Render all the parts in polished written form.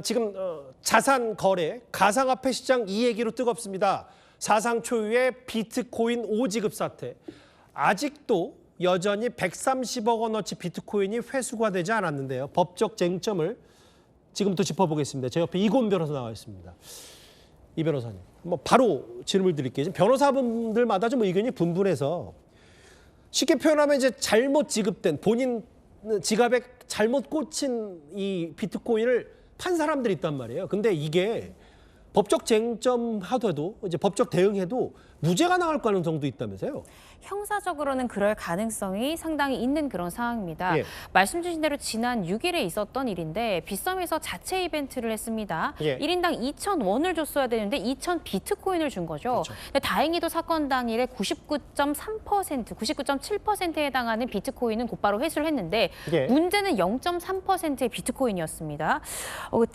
지금 자산 거래, 가상화폐 시장 이 얘기로 뜨겁습니다. 사상 초유의 비트코인 오지급 사태. 아직도 여전히 130억 원어치 비트코인이 회수가 되지 않았는데요. 법적 쟁점을 지금부터 짚어보겠습니다. 제 옆에 이곤 변호사 나와 있습니다. 이 변호사님, 뭐 바로 질문을 드릴게요. 지금 변호사분들마다 좀 의견이 분분해서 쉽게 표현하면 이제 잘못 지급된 본인 지갑에 잘못 꽂힌 이 비트코인을 판 사람들이 있단 말이에요. 근데 이게 법적 쟁점 하더라도 이제 법적 대응해도 무죄가 나올 가능성도 있다면서요? 형사적으로는 그럴 가능성이 상당히 있는 그런 상황입니다. 예. 말씀 주신 대로 지난 6일에 있었던 일인데 빗썸에서 자체 이벤트를 했습니다. 예. 1인당 2,000원을 줬어야 되는데 2,000 비트코인을 준 거죠. 그렇죠. 근데 다행히도 사건 당일에 99.3%, 99.7%에 해당하는 비트코인은 곧바로 회수를 했는데 예. 문제는 0.3%의 비트코인이었습니다.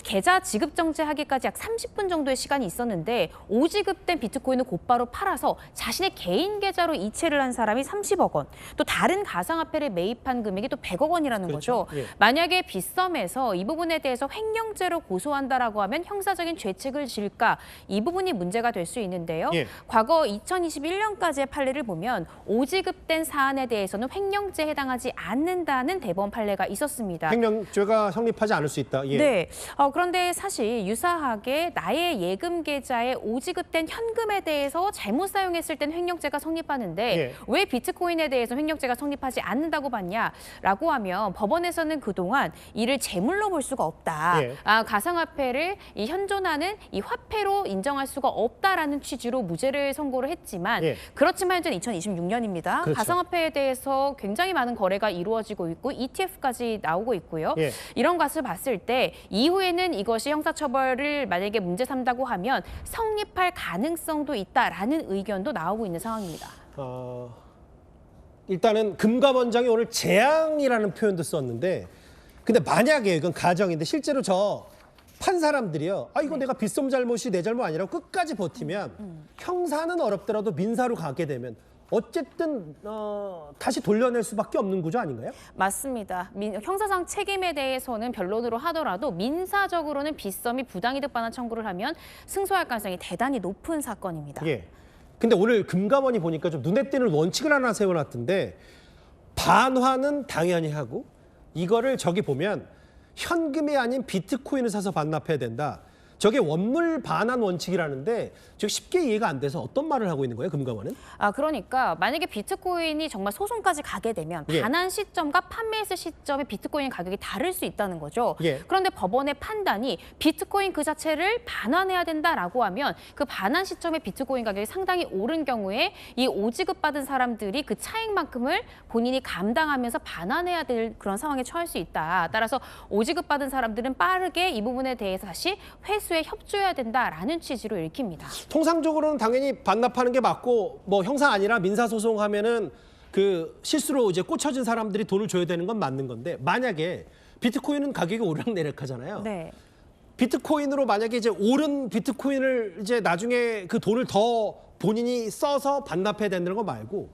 계좌 지급 정지하기까지 약 30분 정도의 시간이 있었는데 오지급된 비트코인을 곧바로 팔아서 자신의 개인 계좌로 이체를 한 사람이 30억 원, 또 다른 가상화폐를 매입한 금액이 또 100억 원이라는 그렇죠. 거죠. 예. 만약에 빗썸에서 이 부분에 대해서 횡령죄로 고소한다라고 하면 형사적인 죄책을 질까? 이 부분이 문제가 될 수 있는데요. 예. 과거 2021년까지의 판례를 보면 오지급된 사안에 대해서는 횡령죄에 해당하지 않는다는 대법원 판례가 있었습니다. 횡령죄가 성립하지 않을 수 있다. 예. 네. 그런데 사실 유사하게 나의 예금 계좌에 오지급된 현금에 대해서 잘못 사용했을 땐 횡령죄가 성립하는데 예. 왜 비트코인에 대해서 횡령죄가 성립하지 않는다고 봤냐라고 하면 법원에서는 그동안 이를 재물로 볼 수가 없다. 예. 가상화폐를 이 현존하는 이 화폐로 인정할 수가 없다라는 취지로 무죄를 선고를 했지만 예. 그렇지만 현재는 2026년입니다. 그렇죠. 가상화폐에 대해서 굉장히 많은 거래가 이루어지고 있고 ETF까지 나오고 있고요. 예. 이런 것을 봤을 때 이후에는 이것이 형사처벌을 만약에 문제 삼다고 하면 성립할 가능성도 있다라는 의견도 나오고 있는 상황입니다. 일단은 금감원장이 오늘 재앙이라는 표현도 썼는데 근데 만약에 이건 가정인데 실제로 저 판 사람들이요. 이거 내가 빗썸 잘못이 내 잘못 아니라고 끝까지 버티면 형사는 어렵더라도 민사로 가게 되면 어쨌든 다시 돌려낼 수밖에 없는 구조 아닌가요? 맞습니다. 형사상 책임에 대해서는 변론으로 하더라도 민사적으로는 빗썸이 부당이득 반환 청구를 하면 승소할 가능성이 대단히 높은 사건입니다. 예. 근데 오늘 금감원이 보니까 좀 눈에 띄는 원칙을 하나 세워놨던데 반환은 당연히 하고 이거를 저기 보면 현금이 아닌 비트코인을 사서 반납해야 된다. 저게 원물 반환 원칙이라는데 저 쉽게 이해가 안 돼서 어떤 말을 하고 있는 거예요, 금감원은? 그러니까 만약에 비트코인이 정말 소송까지 가게 되면 예. 반환 시점과 판매했을 시점의 비트코인 가격이 다를 수 있다는 거죠. 예. 그런데 법원의 판단이 비트코인 그 자체를 반환해야 된다라고 하면 그 반환 시점의 비트코인 가격이 상당히 오른 경우에 이 오지급 받은 사람들이 그 차익만큼을 본인이 감당하면서 반환해야 될 그런 상황에 처할 수 있다. 따라서 오지급 받은 사람들은 빠르게 이 부분에 대해서 다시 회수에 협조해야 된다라는 취지로 읽힙니다. 통상적으로는 당연히 반납하는 게 맞고 뭐 형사 아니라 민사 소송하면은 그 실수로 이제 꽂혀진 사람들이 돈을 줘야 되는 건 맞는 건데 만약에 비트코인은 가격이 오르락내리락 하잖아요. 네. 비트코인으로 만약에 이제 오른 비트코인을 이제 나중에 그 돈을 더 본인이 써서 반납해야 되는 거 말고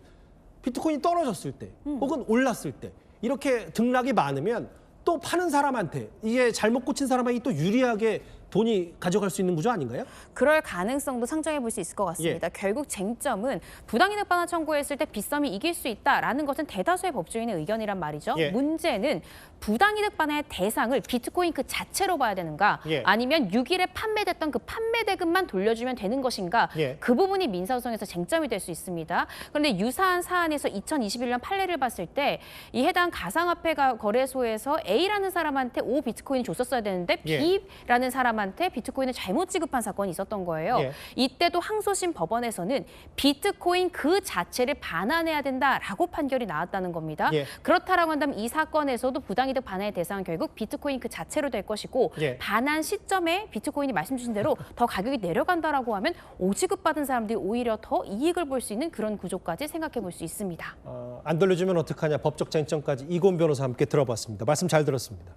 비트코인이 떨어졌을 때 혹은 올랐을 때 이렇게 등락이 많으면 또 파는 사람한테 이게 잘못 꽂힌 사람에게 또 유리하게 돈이 가져갈 수 있는 구조 아닌가요? 그럴 가능성도 상정해 볼 수 있을 것 같습니다. 결국 쟁점은 부당이득 반환 청구했을 때 빗썸이 이길 수 있다라는 것은 대다수의 법조인의 의견이란 말이죠. 예. 문제는 부당이득 반환의 대상을 비트코인 그 자체로 봐야 되는가 예. 아니면 6일에 판매됐던 그 판매 대금만 돌려주면 되는 것인가 예. 그 부분이 민사소송에서 쟁점이 될 수 있습니다. 그런데 유사한 사안에서 2021년 판례를 봤을 때 이 해당 가상화폐 거래소에서 A라는 사람한테 5 비트코인이 줬었어야 되는데 예. B라는 사람한테 비트코인을 잘못 지급한 사건이 있었던 거예요. 예. 이때도 항소심 법원에서는 비트코인 그 자체를 반환해야 된다라고 판결이 나왔다는 겁니다. 예. 그렇다라고 한다면 이 사건에서도 부당이득 반환의 대상은 결국 비트코인 그 자체로 될 것이고 예. 반환 시점에 비트코인이 말씀 주신 대로 더 가격이 내려간다라고 하면 오지급 받은 사람들이 오히려 더 이익을 볼 수 있는 그런 구조까지 생각해 볼 수 있습니다. 안 돌려주면 어떡하냐 법적 쟁점까지 이곤 변호사 함께 들어봤습니다. 말씀 잘 들었습니다.